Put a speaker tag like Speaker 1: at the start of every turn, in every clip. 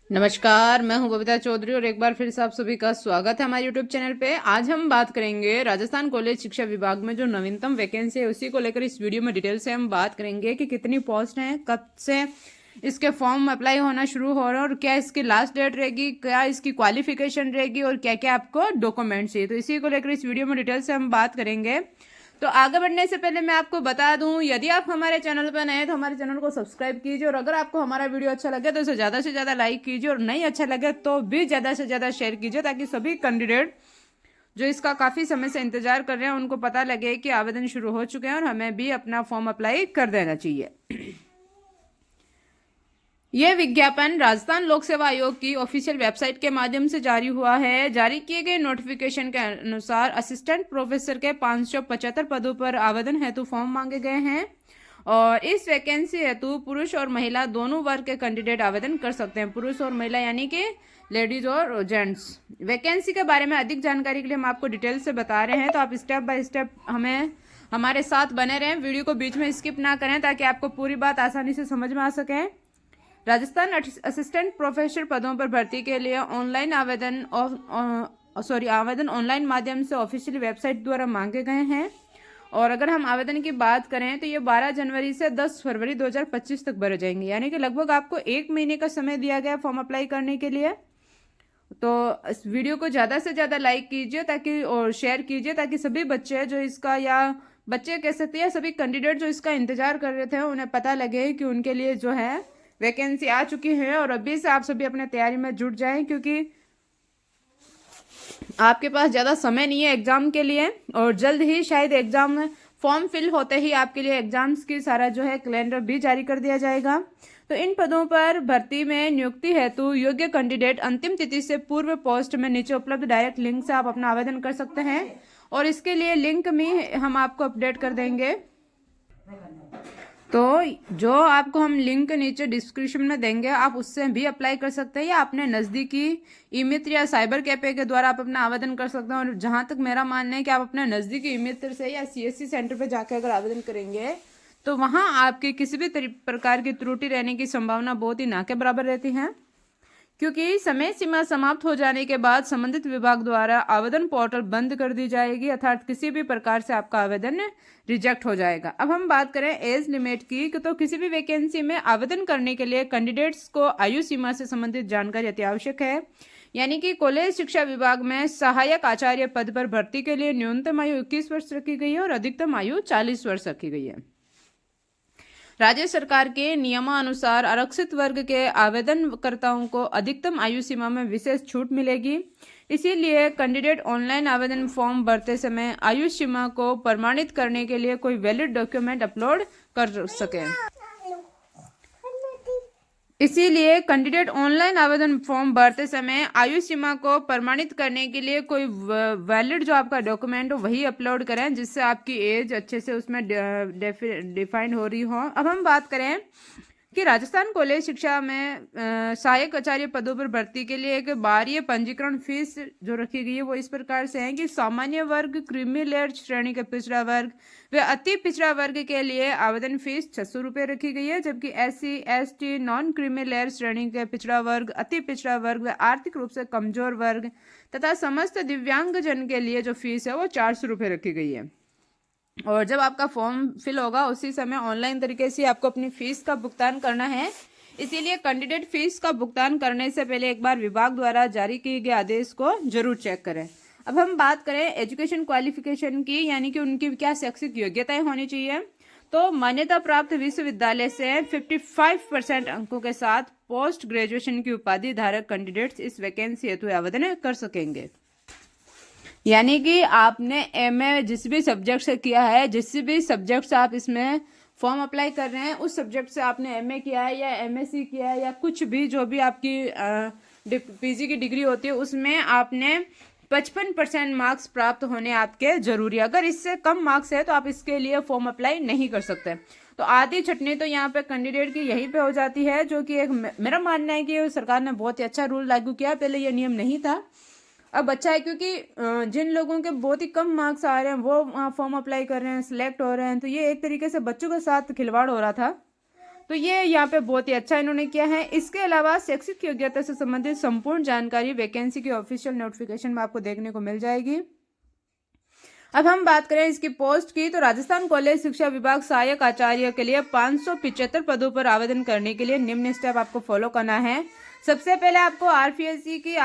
Speaker 1: नमस्कार, मैं हूं बबीता चौधरी और एक बार फिर से आप सभी का स्वागत है हमारे यूट्यूब चैनल पे। आज हम बात करेंगे राजस्थान कॉलेज शिक्षा विभाग में जो नवीनतम वैकेंसी है उसी को लेकर इस वीडियो में डिटेल से हम बात करेंगे कि कितनी पोस्ट हैं, कब से इसके फॉर्म अप्लाई होना शुरू हो रहा है और क्या इसकी लास्ट डेट रहेगी, क्या इसकी क्वालिफिकेशन रहेगी और क्या क्या आपको डॉक्यूमेंट चाहिए। तो इसी को लेकर इस वीडियो में डिटेल से हम बात करेंगे। तो आगे बढ़ने से पहले मैं आपको बता दूं, यदि आप हमारे चैनल पर नए हैं तो हमारे चैनल को सब्सक्राइब कीजिए और अगर आपको हमारा वीडियो अच्छा लगे तो इसे ज़्यादा से ज़्यादा लाइक कीजिए और नहीं अच्छा लगे तो भी ज़्यादा से ज़्यादा शेयर कीजिए ताकि सभी कैंडिडेट जो इसका काफ़ी समय से इंतजार कर रहे हैं उनको पता लगे कि आवेदन शुरू हो चुके हैं और हमें भी अपना फॉर्म अप्लाई कर देना चाहिए। यह विज्ञापन राजस्थान लोक सेवा आयोग की ऑफिशियल वेबसाइट के माध्यम से जारी हुआ है। जारी किए गए नोटिफिकेशन के अनुसार असिस्टेंट प्रोफेसर के 575 पदों पर आवेदन हेतु फॉर्म मांगे गए हैं और इस वैकेंसी हेतु पुरुष और महिला दोनों वर्ग के कैंडिडेट आवेदन कर सकते हैं। पुरुष और महिला यानी कि लेडीज और जेंट्स। वैकेंसी के बारे में अधिक जानकारी के लिए हम आपको डिटेल से बता रहे हैं, तो आप स्टेप बाय स्टेप हमारे साथ बने रहें, वीडियो को बीच में स्किप ना करें ताकि आपको पूरी बात आसानी से समझ में आ सके। राजस्थान असिस्टेंट प्रोफेसर पदों पर भर्ती के लिए आवेदन ऑनलाइन माध्यम से ऑफिशियल वेबसाइट द्वारा मांगे गए हैं और अगर हम आवेदन की बात करें तो ये 12 जनवरी से 10 फरवरी 2025 तक भरे जाएंगे, यानी कि लगभग आपको 1 महीने का समय दिया गया फॉर्म अप्लाई करने के लिए। तो इस वीडियो को ज़्यादा से ज़्यादा लाइक कीजिए ताकि और शेयर कीजिए ताकि सभी बच्चे जो इसका या बच्चे कह सकते हैं सभी कैंडिडेट जो इसका इंतजार कर रहे थे उन्हें पता लगे कि उनके लिए जो है वैकेंसी आ चुकी है और अभी से आप सभी अपने तैयारी में जुट जाएं क्योंकि आपके पास ज़्यादा समय नहीं है एग्ज़ाम के लिए और जल्द ही शायद एग्ज़ाम फॉर्म फिल होते ही आपके लिए एग्जाम्स की सारा जो है कैलेंडर भी जारी कर दिया जाएगा। तो इन पदों पर भर्ती में नियुक्ति हेतु योग्य कैंडिडेट अंतिम तिथि से पूर्व पोस्ट में नीचे उपलब्ध डायरेक्ट लिंक से आप अपना आवेदन कर सकते हैं और इसके लिए लिंक में हम आपको अपडेट कर देंगे। तो जो आपको हम लिंक नीचे डिस्क्रिप्शन में देंगे आप उससे भी अप्लाई कर सकते हैं या अपने नज़दीकी ई मित्र या साइबर कैफे के द्वारा आप अपना आवेदन कर सकते हैं। और जहां तक मेरा मानना है कि आप अपने नज़दीकी ई मित्र से या सीएससी सेंटर पे जाकर अगर आवेदन करेंगे तो वहां आपकी किसी भी प्रकार की त्रुटि रहने की संभावना बहुत ही ना के बराबर रहती है, क्योंकि समय सीमा समाप्त हो जाने के बाद संबंधित विभाग द्वारा आवेदन पोर्टल बंद कर दी जाएगी, अर्थात किसी भी प्रकार से आपका आवेदन रिजेक्ट हो जाएगा। अब हम बात करें एज लिमिट की, तो किसी भी वैकेंसी में आवेदन करने के लिए कैंडिडेट्स को आयु सीमा से संबंधित जानकारी अति आवश्यक है। यानी कि कॉलेज शिक्षा विभाग में सहायक आचार्य पद पर भर्ती के लिए न्यूनतम आयु 21 वर्ष रखी गई है और अधिकतम आयु 40 वर्ष रखी गई है। राज्य सरकार के नियमानुसार आरक्षित वर्ग के आवेदनकर्ताओं को अधिकतम आयु सीमा में विशेष छूट मिलेगी। इसीलिए कैंडिडेट ऑनलाइन आवेदन फॉर्म भरते समय आयु सीमा को प्रमाणित करने के लिए कोई वैलिड डॉक्यूमेंट अपलोड कर सके। इसीलिए कैंडिडेट ऑनलाइन आवेदन फॉर्म भरते समय आयु सीमा को प्रमाणित करने के लिए कोई वैलिड जो आपका डॉक्यूमेंट हो वही अपलोड करें जिससे आपकी एज अच्छे से उसमें डिफाइंड हो रही हो। अब हम बात करें कि राजस्थान कॉलेज शिक्षा में सहायक आचार्य पदों पर भर्ती के लिए एक बाह्य पंजीकरण फीस जो रखी गई है वो इस प्रकार से है कि सामान्य वर्ग, क्रीमी लेयर श्रेणी का पिछड़ा वर्ग व अति पिछड़ा वर्ग के लिए आवेदन फीस 600 रुपये रखी गई है, जबकि SC, ST, non creamy layer श्रेणी के पिछड़ा वर्ग, अति पिछड़ा वर्ग व आर्थिक रूप से कमजोर वर्ग तथा समस्त दिव्यांग जन के लिए जो फीस है वो 400 रुपये रखी गई है। और जब आपका फॉर्म फिल होगा उसी समय ऑनलाइन तरीके से आपको अपनी फीस का भुगतान करना है। इसीलिए कैंडिडेट फीस का भुगतान करने से पहले एक बार विभाग द्वारा जारी किए गए आदेश को जरूर चेक करें। अब हम बात करें एजुकेशन क्वालिफिकेशन की, यानी कि उनकी क्या शैक्षिक योग्यताएं होनी चाहिए। तो मान्यता प्राप्त विश्वविद्यालय से 55% अंकों के साथ पोस्ट ग्रेजुएशन की उपाधि धारक कैंडिडेट्स इस वैकेंसी हेतु आवेदन कर सकेंगे। यानी कि आपने MA जिस भी सब्जेक्ट से किया है, जिस भी सब्जेक्ट से आप इसमें फॉर्म अप्लाई कर रहे हैं उस सब्जेक्ट से आपने MA किया है या MSc किया है या कुछ भी जो भी आपकी PG की डिग्री होती है उसमें आपने 55% मार्क्स प्राप्त होने आपके जरूरी है। अगर इससे कम मार्क्स है तो आप इसके लिए फॉर्म अप्लाई नहीं कर सकते। तो आधी छटनी तो यहाँ पे कैंडिडेट की यहीं पे हो जाती है, जो कि एक मेरा मानना है कि सरकार ने बहुत ही अच्छा रूल लागू किया। पहले ये नियम नहीं था, अब अच्छा है क्योंकि जिन लोगों के बहुत ही कम मार्क्स आ रहे हैं वो फॉर्म अप्लाई कर रहे हैं, सिलेक्ट हो रहे हैं, तो ये एक तरीके से बच्चों के साथ खिलवाड़ हो रहा था। तो ये यहाँ पे बहुत ही अच्छा इन्होंने किया है। इसके अलावा शैक्षिक योग्यता से संबंधित संपूर्ण जानकारी वैकेंसी की ऑफिशियल नोटिफिकेशन में आपको देखने को मिल जाएगी। अब हम बात करें इसकी पोस्ट की, तो राजस्थान कॉलेज शिक्षा विभाग सहायक आचार्य के लिए 575 पदों पर आवेदन करने के लिए निम्न स्टेप आपको फॉलो करना है। सबसे पहले आपको आरपीएससी की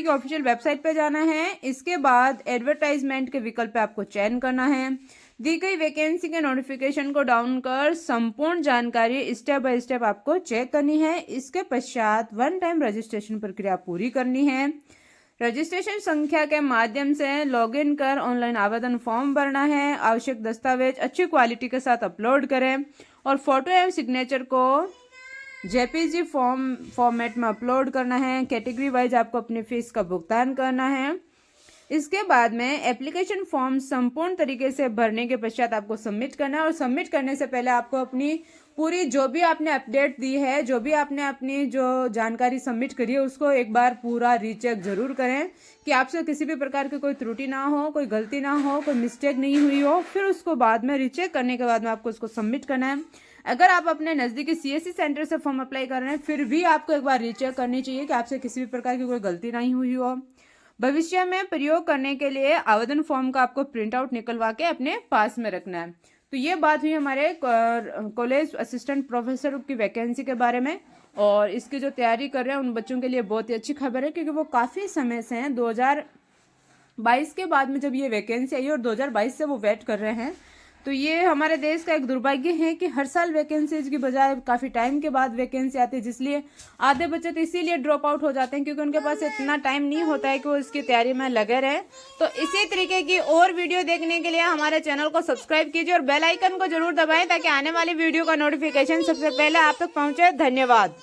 Speaker 1: ऑफिशियल वेबसाइट पर जाना है। इसके बाद एडवर्टाइजमेंट के विकल्प पे आपको चयन करना है। दी गई वैकेंसी के नोटिफिकेशन को डाउन कर संपूर्ण जानकारी स्टेप बाय स्टेप आपको चेक करनी है। इसके पश्चात वन टाइम रजिस्ट्रेशन प्रक्रिया पूरी करनी है। रजिस्ट्रेशन संख्या के माध्यम से लॉगिन कर ऑनलाइन आवेदन फॉर्म भरना है। आवश्यक दस्तावेज अच्छी क्वालिटी के साथ अपलोड करें और फोटो एवं सिग्नेचर को जेपीजी फॉर्मेट में अपलोड करना है। कैटेगरी वाइज आपको अपनी फीस का भुगतान करना है। इसके बाद में एप्लीकेशन फॉर्म संपूर्ण तरीके से भरने के पश्चात आपको सबमिट करना है और सबमिट करने से पहले आपको अपनी पूरी जो भी आपने अपडेट दी है, जो भी आपने अपनी जो जानकारी सबमिट करी है, उसको एक बार पूरा रीचेक जरूर करें कि आपसे किसी भी प्रकार की कोई त्रुटि ना हो, कोई गलती ना हो, कोई मिस्टेक नहीं हुई हो। फिर उसको बाद में रीचेक करने के बाद में आपको उसको सबमिट करना है। अगर आप अपने नज़दीकी सीएससी सेंटर से फॉर्म अप्लाई कर रहे हैं, फिर भी आपको एक बार रीचेक करनी चाहिए कि आपसे किसी भी प्रकार की कोई गलती नहीं हुई हो। भविष्य में प्रयोग करने के लिए आवेदन फॉर्म का आपको प्रिंट आउट निकलवा के अपने पास में रखना है। तो ये बात हुई हमारे कॉलेज असिस्टेंट प्रोफेसर की वैकेंसी के बारे में। और इसकी जो तैयारी कर रहे हैं उन बच्चों के लिए बहुत ही अच्छी खबर है, क्योंकि वो काफ़ी समय से हैं, 2022 के बाद में जब ये वैकेंसी आई और 2022 से वो वेट कर रहे हैं। तो ये हमारे देश का एक दुर्भाग्य है कि हर साल वैकेंसीज की बजाय काफ़ी टाइम के बाद वैकेंसी आती है, जिसलिए आधे बच्चे तो इसीलिए ड्रॉप आउट हो जाते हैं क्योंकि उनके पास इतना टाइम नहीं होता है कि वो इसकी तैयारी में लगे रहें। तो इसी तरीके की और वीडियो देखने के लिए हमारे चैनल को सब्सक्राइब कीजिए और बेल आइकन को जरूर दबाएं ताकि आने वाली वीडियो का नोटिफिकेशन सबसे पहले आप तक पहुँचे। धन्यवाद।